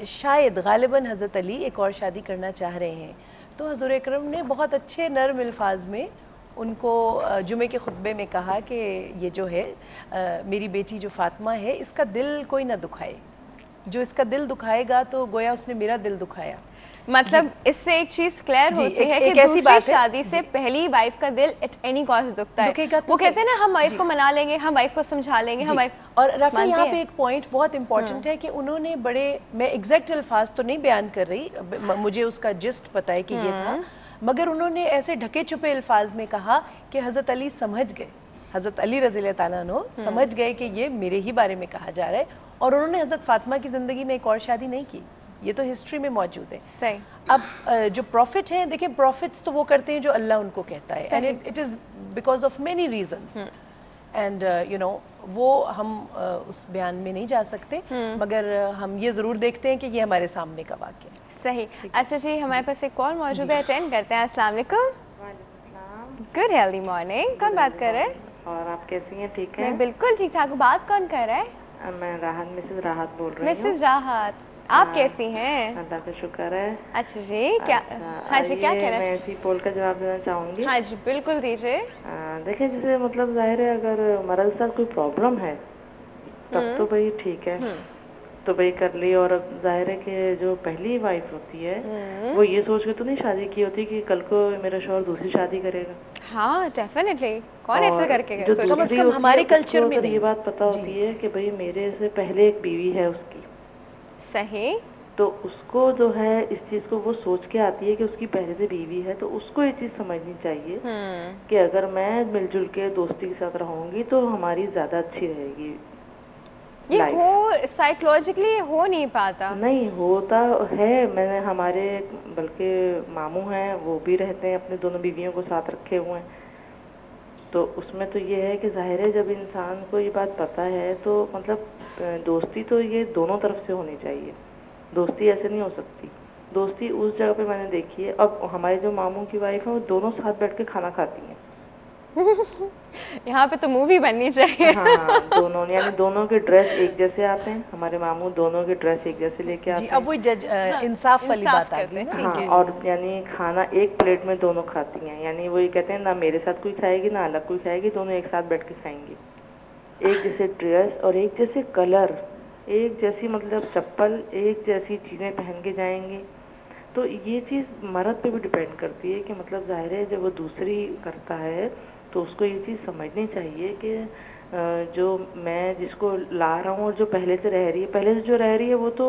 شاید غالباً حضرت علی ایک اور شادی کرنا چاہ رہے ہیں، تو حضور اکرم نے بہت اچھے نرم الفاظ میں ان کو جمعے کے خطبے میں کہا کہ یہ جو ہے میری بیٹی جو فاطمہ ہے اس کا دل کوئی نہ دکھائے، جو اس کا دل دکھائے گا تو گویا اس نے میرا دل دکھایا۔ مطلب اس سے ایک چیز کلیئر ہوتی ہے کہ دوسری شادی سے پہلی وائف کا دل ایٹ اینی کاسٹ دکھتا ہے۔ وہ کہتے ہیں نا ہم وائف کو منا لیں گے، ہم وائف کو سمجھا لیں گے، ہم وائف۔ اور رافع یہاں پہ ایک پوائنٹ بہت امپورٹنٹ ہے کہ انہوں نے بڑے، میں ایگزیکٹ الفاظ تو نہیں بیان کر رہی، مجھے اس کا جسٹ پتہ ہے کہ یہ تھا، مگر انہوں نے ایسے ڈھکے چھپے الفاظ میں کہا کہ حضرت علی سمجھ گئے، حضرت علی رضی اللہ تعالیٰ عنہ سمجھ گئے کہ یہ میرے ہی بارے میں کہا جا رہا ہے، اور انہوں نے حضرت فاطمہ کی زندگی میں ایک اور شادی نہیں کی، یہ تو ہسٹری میں موجود ہے۔ صحیح۔ اب جو پروفٹ ہیں، دیکھیں پروفٹس تو وہ کرتے ہیں جو اللہ ان کو کہتا ہے، and it is because of many reasons, and you know وہ ہم اس بیان میں نہیں جا سکتے، مگر ہم یہ ضرور دیکھتے ہیں کہ یہ ہمارے سامنے کا واقعہ ہے۔ صحیح۔ اچھا جی، ہمارے پاس ایک کال موجود ہے، اٹینڈ کرتے ہیں۔ السلام علیکم۔ وعلیکم السلام۔ گڈ ہیلدی مارننگ، کون بات کر رہے ہیں؟ اور آپ کیسی ہیں؟ ٹھیک ہے؟ میں بالکل ٹھیک ٹھاک۔ بات کون کر رہا ہے؟ میں راحت، مسز راحت بول رہی ہوں۔ مسز راحت، آپ کیسی ہیں؟ اللہ کا شکر ہے۔ اچھا جی، کیا ہاں جی کیا کہنا میں اسی پول کا جواب دینا چاہوں گی۔ ہاں جی بالکل دیجیے۔ دیکھیں جیسے مطلب ظاہر ہے اگر مرد کے ساتھ کوئی پرابلم ہے تب تو بھائی ٹھیک ہے، تو بھائی کر لی، اور اب ظاہر ہے کہ جو پہلی وائف ہوتی ہے وہ یہ سوچ کے تو نہیں شادی کی ہوتی کہ کل کو میرا شوہر دوسری شادی کرے گا۔ ہاں ڈیفینیٹلی، کون ایسے کر کے جو کم از کم ہمارے کلچر میں یہ بات پتا ہوتی ہے کہ بھائی میرے سے پہلے ایک بیوی ہے اس کی، صحیح، تو اس کو جو ہے اس چیز کو وہ سوچ کے آتی ہے کہ اس کی پہلے سے بیوی ہے، تو اس کو یہ چیز سمجھنی چاہیے کہ اگر میں مل جل کے دوستی کے ساتھ رہوں گی تو ہماری زیادہ اچھی رہے گی۔ یہ ہو سائیکولوجیکلی ہو نہیں پاتا، نہیں ہوتا ہے، میں نے ہمارے بلکہ ماموں ہیں وہ بھی رہتے ہیں اپنے دونوں بیویوں کو ساتھ رکھے ہوئے ہیں، تو اس میں تو یہ ہے کہ ظاہر ہے جب انسان کو یہ بات پتہ ہے تو مطلب دوستی تو یہ دونوں طرف سے ہونی چاہیے، دوستی ایسے نہیں ہو سکتی۔ دوستی اس جگہ پہ میں نے دیکھی ہے، اب ہمارے جو ماموں کی وائف ہیں وہ دونوں ساتھ بیٹھ کے کھانا کھاتی ہیں۔ یہاں پہ تو مووی بننی چاہیے۔ ہاں دونوں، یعنی دونوں کے ڈریس ایک جیسے آتے ہیں، ہمارے ماموں دونوں کے ڈریس ایک جیسے لے کے آتے ہیں۔ اب وہ انصاف والی بات آ گئی نا، اور یعنی کھانا ایک پلیٹ میں دونوں کھاتی ہیں، یعنی وہ یہ کہتے ہیں نہ میرے ساتھ کوئی کھائے گی نہ الگ کوئی کھائے گی، دونوں ایک ساتھ بیٹھ کے کھائیں گی، ایک جیسے ڈریس اور ایک جیسے کلر، ایک جیسی مطلب چپل، ایک جیسی چیزیں پہن کے جائیں گے۔ تو یہ چیز مرد پہ بھی ڈیپینڈ کرتی ہے کہ مطلب ظاہر ہے جب وہ دوسری کرتا ہے تو اس کو یہ چیز سمجھنی چاہیے کہ جو میں جس کو لا رہا ہوں اور جو پہلے سے رہ رہی ہے، پہلے سے جو رہ رہی ہے وہ تو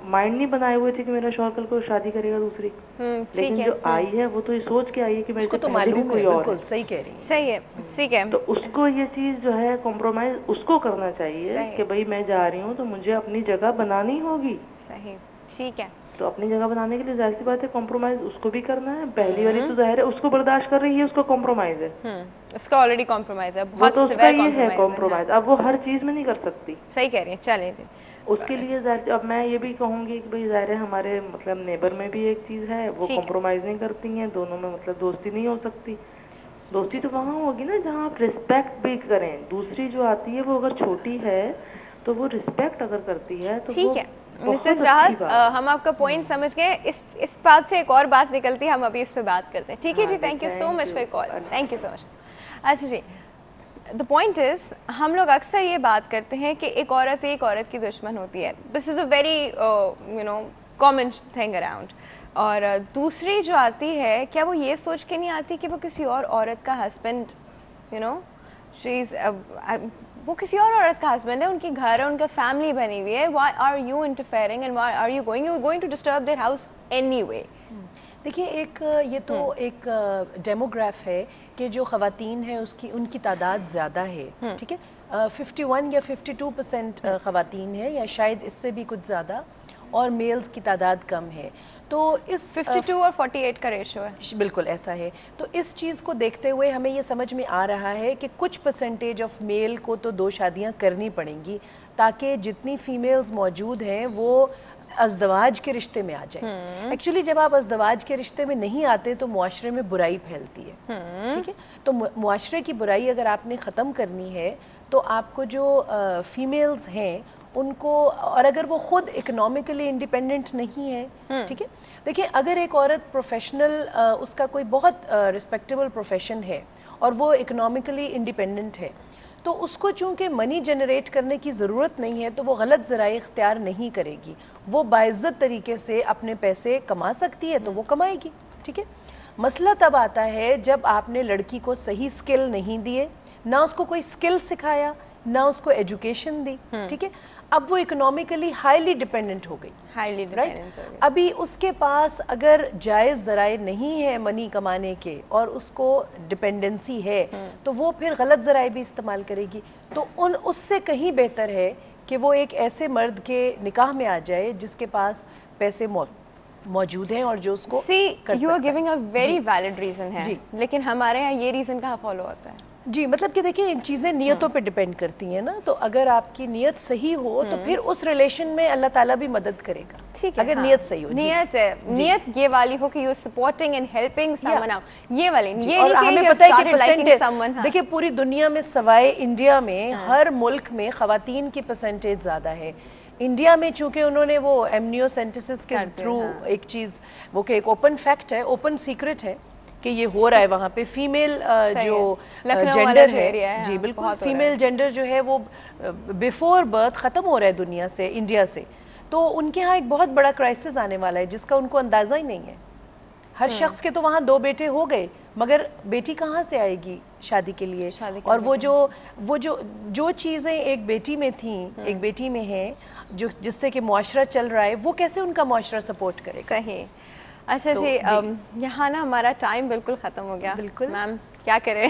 مائنڈ نہیں بنائے ہوئے تھے کہ میرا شوہر کل کو شادی کرے گا دوسری، لیکن جو آئی ہے وہ تو یہ سوچ کے آئی ہے کہ میرے سے پہلے بھی کوئی اور ہے۔ صحیح کہہ رہی ہیں، صحیح ہے، ٹھیک ہے۔ تو اس کو یہ چیز جو ہے کمپرومائز اس کو کرنا چاہیے کہ بھائی میں جا رہی ہوں تو مجھے اپنی جگہ بنانی ہوگی۔ صحیح، ٹھیک ہے۔ تو اپنی جگہ بنانے کے لیے ظاہر سی بات ہے کمپرومائز اس کو بھی کرنا ہے، پہلی والی تو ظاہر ہے اس کو برداشت کر رہی ہے، اس کو کمپرومائز ہے، اس کا آلریڈی کمپرومائز ہے، وہ تو اس کا یہ ہے کمپرومائز، اب وہ ہر چیز میں نہیں کر سکتی۔ صحیح کہہ رہی ہیں، چلیں جی۔ اس کے لیے ظاہر اب میں یہ بھی کہوں گی کہ بھائی ظاہر ہے ہمارے مطلب نیبر میں بھی ایک چیز ہے، وہ کمپرومائز نہیں کرتی ہیں، دونوں میں مطلب دوستی نہیں ہو سکتی۔ دوستی تو وہاں ہوگی نا جہاں آپ رسپیکٹ بھی کریں، دوسری جو آتی ہے وہ اگر چھوٹی ہے تو وہ رسپیکٹ اگر کرتی ہے تو ٹھیک ہے۔ مسز راحت، ہم آپ کا پوائنٹ سمجھ گئے، اس بات سے ایک اور بات نکلتی ہے، ہم ابھی اس پہ بات کرتے ہیں، ٹھیک ہے جی؟ Thank you so much for call, thank you so much. اچھا جی، دا پوائنٹ از ہم لوگ اکثر یہ بات کرتے ہیں کہ ایک عورت کی دشمن ہوتی ہے، this is a very you know common thing around, اور دوسری جو آتی ہے کیا وہ یہ سوچ کے نہیں آتی کہ وہ کسی اور عورت کا ہسبینڈ، یو نو شی از، وہ کسی اور عورت کا ہسبینڈ ہے، ان کی گھر ہے، ان کا فیملی بنی ہوئی ہے، why are you interfering and why are you going to disturb their house anyway? دیکھیے ایک یہ تو ایک ڈیموگراف ہے کہ جو خواتین ہیں ان کی تعداد زیادہ ہے، ٹھیک ہے، 51 یا 52% خواتین ہیں یا شاید اس سے بھی کچھ زیادہ، اور میلز کی تعداد کم ہے، تو اس 52 اور 48 کا ریشو ہے، بالکل ایسا ہے۔ تو اس چیز کو دیکھتے ہوئے ہمیں یہ سمجھ میں آ رہا ہے کہ کچھ پرسنٹیج آف میل کو تو 2 شادیاں کرنی پڑیں گی تاکہ جتنی فیمیلز موجود ہیں وہ ازدواج کے رشتے میں آ جائیں۔ ایکچولی جب آپ ازدواج کے رشتے میں نہیں آتے تو معاشرے میں برائی پھیلتی ہے، ٹھیک ہے، تو معاشرے کی برائی اگر آپ نے ختم کرنی ہے تو آپ کو جو فیمیلز ہیں ان کو, اور اگر وہ خود اکنامکلی انڈیپینڈنٹ نہیں ہے, ٹھیک ہے, دیکھیں اگر ایک عورت پروفیشنل, اس کا کوئی بہت رسپیکٹیبل پروفیشن ہے اور وہ اکنامکلی انڈیپینڈنٹ ہے, تو اس کو چونکہ منی جنریٹ کرنے کی ضرورت نہیں ہے تو وہ غلط ذرائع اختیار نہیں کرے گی, وہ باعزت طریقے سے اپنے پیسے کما سکتی ہے تو وہ کمائے گی, ٹھیک ہے. مسئلہ تب آتا ہے جب آپ نے لڑکی کو صحیح سکل نہیں دیے, نہ اس کو کوئی سکل سکھایا, نہ اس کو ایجوکیشن دی, ٹھیک ہے, اب وہ اکنامکلی ہائیلی ڈیپینڈنٹ ہو گئی, رائٹ. ابھی اس کے پاس اگر جائز ذرائع نہیں ہے منی کمانے کے اور اس کو ڈیپینڈنسی ہے تو وہ پھر غلط ذرائع بھی استعمال کرے گی. تو اس سے کہیں بہتر ہے کہ وہ ایک ایسے مرد کے نکاح میں آ جائے جس کے پاس پیسے موجود ہیں اور جو اس کو کر سکتا ہے. You are giving a very valid reason ہے, لیکن ہمارے یہاں یہ ریزن کہاں فالو ہوتا ہے؟ جی, مطلب کہ دیکھیں ان چیزیں نیتوں پہ ڈیپینڈ کرتی ہیں نا, تو اگر آپ کی نیت صحیح ہو تو پھر اس ریلیشن میں اللہ تعالیٰ بھی مدد کرے گا, ٹھیک ہے, اگر نیت صحیح ہو. نیت ہے, نیت یہ والی ہو کہ you supporting and helping Samoon out, یہ والی, یہ اور نہیں ہمیں کہ پتہ ہے کہ پرسنٹیج, دیکھیں پوری دنیا میں سوائے انڈیا میں ہر ملک میں خواتین کی پرسنٹیج زیادہ ہے. انڈیا میں چونکہ انہوں نے وہ ایمنیو سینٹسس کے تھرو ایک چیز, وہ کہ ایک اوپن فیکٹ ہے, اوپن سیکرٹ ہے کہ یہ ہو رہا ہے وہاں پہ, فیمیل جو جینڈر ہے, جی بالکل, فیمیل جینڈر جو ہے وہ بیفور برتھ ختم ہو رہا ہے دنیا سے, انڈیا سے. تو ان کے ہاں ایک بہت بڑا کرائسس آنے والا ہے جس کا ان کو اندازہ ہی نہیں ہے. ہر شخص کے تو وہاں 2 بیٹے ہو گئے, مگر بیٹی کہاں سے آئے گی شادی کے لیے؟ اور وہ جو چیزیں ایک بیٹی میں تھیں, ایک بیٹی میں ہیں, جس سے کہ معاشرہ چل رہا ہے, وہ کیسے ان کا معاشرہ سپورٹ کرے گا؟ صحیح. اچھا جی, یہاں نا ہمارا ٹائم بالکل ختم ہو گیا. بالکل میم کیا کریں,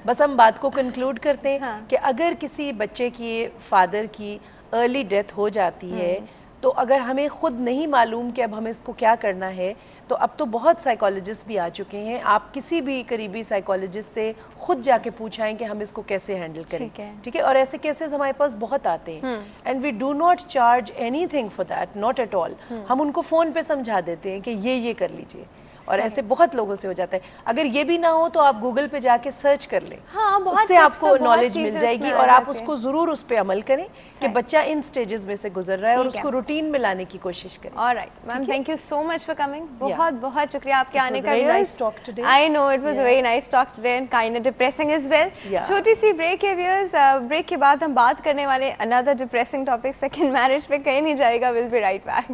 بس ہم بات کو کنکلوڈ کرتے ہیں کہ اگر کسی بچے کی فادر کی ارلی ڈیتھ ہو جاتی ہے تو اگر ہمیں خود نہیں معلوم کہ اب ہمیں اس کو کیا کرنا ہے, تو اب تو بہت سائیکالوجسٹ بھی آ چکے ہیں, آپ کسی بھی قریبی سائیکالوجسٹ سے خود جا کے پوچھائیں کہ ہم اس کو کیسے ہینڈل کریں, ٹھیک ہے. اور ایسے کیسز ہمارے پاس بہت آتے ہیں, and we do not charge anything for that, not at all. ہم ان کو فون پہ سمجھا دیتے ہیں کہ یہ کر لیجئے, اور ایسے بہت لوگوں سے ہو جاتا ہے. اگر یہ بھی نہ ہو تو آپ گوگل پہ جا کے سرچ کر لیں, اس سے آپ کو نالج مل جائے گی, اور آپ اس کو ضرور اس پہ عمل کریں کہ بچہ ان سٹیجز میں سے گزر رہا ہے اور اس کو روٹین میں لانے کی کوشش کریں. All right ma'am, thank you so much for coming, بہت بہت شکریہ آپ کے آنے کا. I know it was a very nice talk today and kind of depressing as well. چھوٹی سی بریک ہے ویئرز, بریک کے بعد ہم بات کرنے والے another depressing topic, second marriage پہ کہیں نہیں جائے گا. we'll be right back.